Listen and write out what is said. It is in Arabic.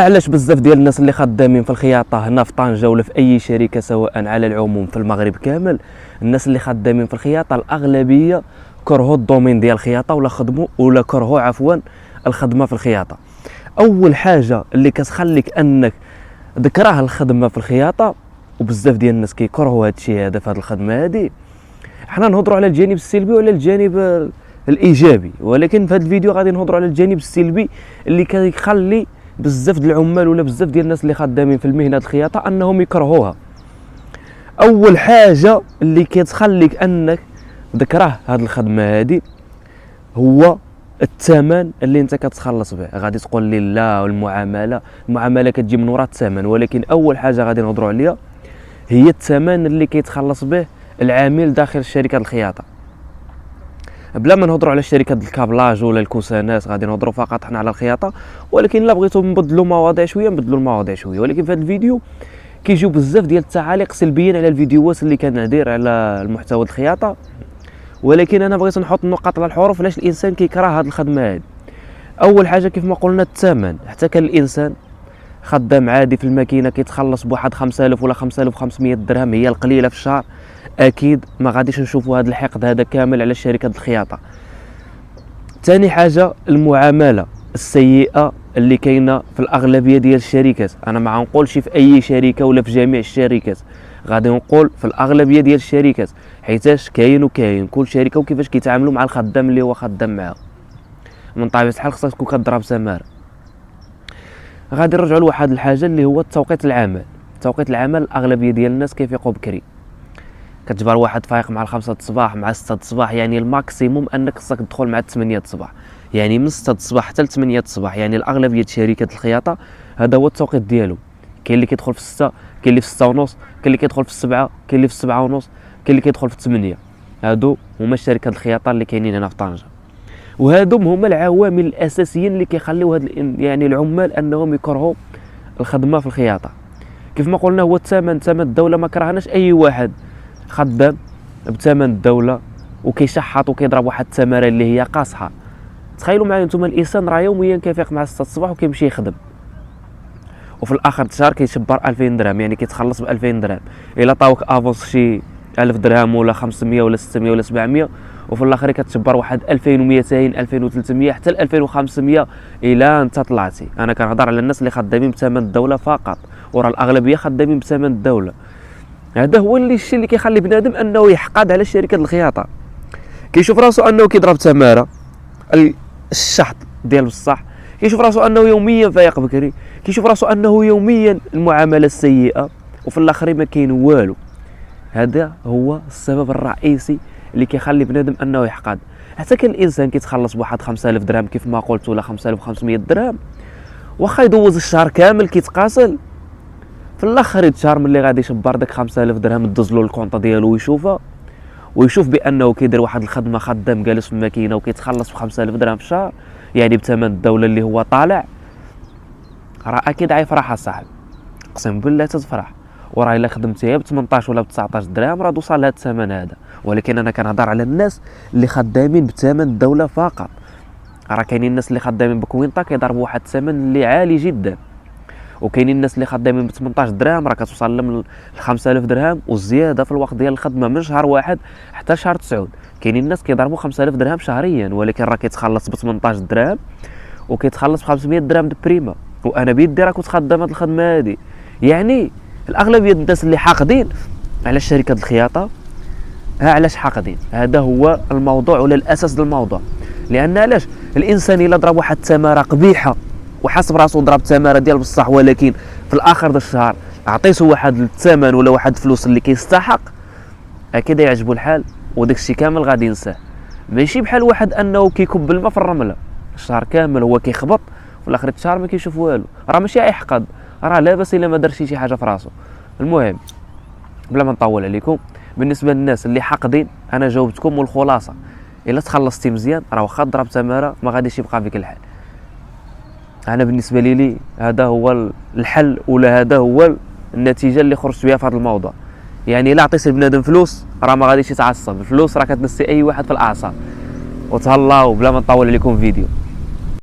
علاش بزاف ديال الناس اللي خدامين في الخياطه هنا في طنجه ولا في اي شركه سواء على العموم في المغرب كامل، الناس اللي خدامين في الخياطه الاغلبيه كرهوا الدومين ديال الخياطه ولا كرهوا الخدمه في الخياطه. اول حاجه اللي كتخليك انك تكره الخدمه في الخياطه، وبزاف ديال الناس كيكرهوا هذا الشيء هذا في هذه الخدمه هذه. حنا نهضروا على الجانب السلبي وعلى الجانب الايجابي، ولكن في هذا الفيديو غادي نهضروا على الجانب السلبي اللي كيخلي بزاف ديال العمال ولا بزاف ديال الناس اللي خدامين في المهنه الخياطه انهم يكرهوها. اول حاجه اللي كتخليك انك تكره هذه الخدمه هذه هو الثمن اللي انت كتخلص به. غادي تقول لي لا، المعامله كتجي من وراء الثمن، ولكن اول حاجه غادي نهضروا عليها هي الثمن اللي كيتخلص به العامل داخل شركه الخياطه. بلا ما نهضروا على شركات الكابلاج ولا الكوسانات، غادي نهضروا فقط حنا على الخياطه. ولكن الا بغيتوا نبدلوا مواضيع شويه نبدلوا المواضيع شويه. ولكن في هذا الفيديو كيجيو بزاف ديال التعاليق سلبيين على الفيديوهات اللي كندير على المحتوى الخياطه، ولكن انا بغيت نحط النقاط على الحروف علاش الانسان كيكره هذه الخدمه هذه. اول حاجه كيف ما قلنا الثمن، حتى كان الانسان خدام عادي في الماكينه كيتخلص بواحد 5000 ولا 5500 درهم هي القليله في الشهر، اكيد ما غاديش نشوفوا هذا الحقد هذا كامل على شركه الخياطه. ثاني حاجه المعامله السيئه اللي كاينه في الاغلبيه ديال الشركات. انا ما غنقولش في اي شركه ولا في جميع الشركات، غادي نقول في الاغلبيه ديال الشركات، حيتاش كاين كل شركه وكيفاش كيتعاملوا مع الخدام اللي هو خدام معاه. من طبيعه الحال خصك تكون كضرب سماره. غادي نرجعوا لواحد الحاجه اللي هو توقيت العمل. توقيت العمل الاغلبيه ديال الناس كيفيقوا بكري، كتجبر واحد فايق مع 5 الصباح مع 6 الصباح، يعني الماكسيموم انك خصك تدخل مع 8 الصباح، يعني من 6 الصباح حتى ل 8 الصباح. يعني الاغلبيه شركات الخياطه هذا هو التوقيت ديالو. كاين اللي كيدخل في 6، كاين اللي في 6 ونص، كاين اللي كيدخل في 7، كاين اللي في 7 ونص، كاين اللي كيدخل في 8. هادو هما شركات الخياطه اللي كاينين هنا في طنجه، وهادو هما العوامل الاساسيين اللي كيخليو يعني العمال انهم يكرهوا الخدمه في الخياطه. كيف ما قلنا هو الثمن، ثمن الدوله. ما كرهناش اي واحد خدام بثمن الدوله وكيشحط وكيضرب واحد الثمره اللي هي قاصحه. تخيلوا معايا نتوما الانسان راه يوميا كيفيق مع 6 الصباح وكيمشي يخدم، وفي الاخر الشهر كيشبر 2000 درهم، يعني كيتخلص ب 2000 درهم. الا طاوك افونس شي 1000 درهم ولا 500 ولا 600 ولا 700، وفي الاخر كتشبر واحد 2200 2300 حتى ل 2500 الى انت طلعتي. انا كنهضر على الناس اللي خدامين بثمن الدوله فقط، وراه الاغلبيه خدامين بثمن الدوله. هذا هو الشيء اللي كيخلي بنادم انه يحقد على شركه الخياطه. كيشوف راسو انه كيضرب تماره الشحط ديال بصح، كيشوف راسو انه يوميا فايق بكري، كيشوف راسو انه يوميا المعامله السيئه، وفي الاخر ما كاين والو. هذا هو السبب الرئيسي اللي كيخلي بنادم انه يحقد. حتى كان الانسان كيتخلص بواحد 5000 درهم كيف ما قلت ولا 5500 درهم، واخا يدوز الشهر كامل كيتقاسل، في الاخر الشهر ملي غادي يشبر داك 5000 درهم دوز له الكونطه ديالو ويشوفها، ويشوف بانه كيدير واحد الخدمه خدام جالس في الماكينه وكيتخلص ب 5000 درهم في الشهر، يعني بثمن الدوله اللي هو طالع، راه اكيد غيفرح الصاحب. اقسم بالله تتفرح. وراه الا خدمتيها ب 18 ولا ب 19 درهم راه توصل لهذا الثمن هذا. ولكن انا كنهضر على الناس اللي خدامين بثمن الدوله فقط. راه كاينين الناس اللي خدامين بكوينطه كيضربوا واحد الثمن اللي عالي جدا، وكاينين الناس اللي خدامين ب 18 درهم راه كتوصل لهم ل 5000 درهم وزياده في الوقت ديال الخدمه من شهر واحد حتى شهر 9. كاينين الناس كيضربوا 5000 درهم شهريا، ولكن راه كيتخلص ب 18 درهم وكيتخلص ب 500 درهم د بريمه، وانا بيدي راه كنت خدام هذه الخدمه هذه. يعني الاغلبيه الناس اللي حاقدين على شركه الخياطه. علاش حاقدين؟ هذا هو الموضوع ولا الاساس ديال الموضوع. لان علاش الانسان الا ضرب واحد الثمره قبيحه وحسب راسو ضرب ثمره ديال بصح، ولكن في الاخر ديال الشهر عطيته واحد الثمن ولا واحد الفلوس اللي كيستحق، اكيد يعجبو الحال وداك الشيء كامل غادي ينساه. ماشي بحال واحد انه كيكب الماء في الرمله الشهر كامل هو كيخبط في الاخر الشهر ما كيشوف والو. راه ماشي يحقد، راه لاباس الا ما دارش شي حاجه في راسو. المهم بلا ما نطول عليكم، بالنسبه للناس اللي حاقدين انا جاوبتكم، والخلاصه الا تخلصتي مزيان راه واخا ضرب تماره ما غاديش يبقى فيك الحال. انا بالنسبه لي هذا هو الحل ولا هذا هو النتيجه اللي خرجت بها في هذا الموضوع. يعني الا عطيتي لبنادم فلوس راه ما غاديش يتعصب، الفلوس راه كتنسي اي واحد في الاعصاب. وتهلاو بلا ما نطول عليكم فيديو.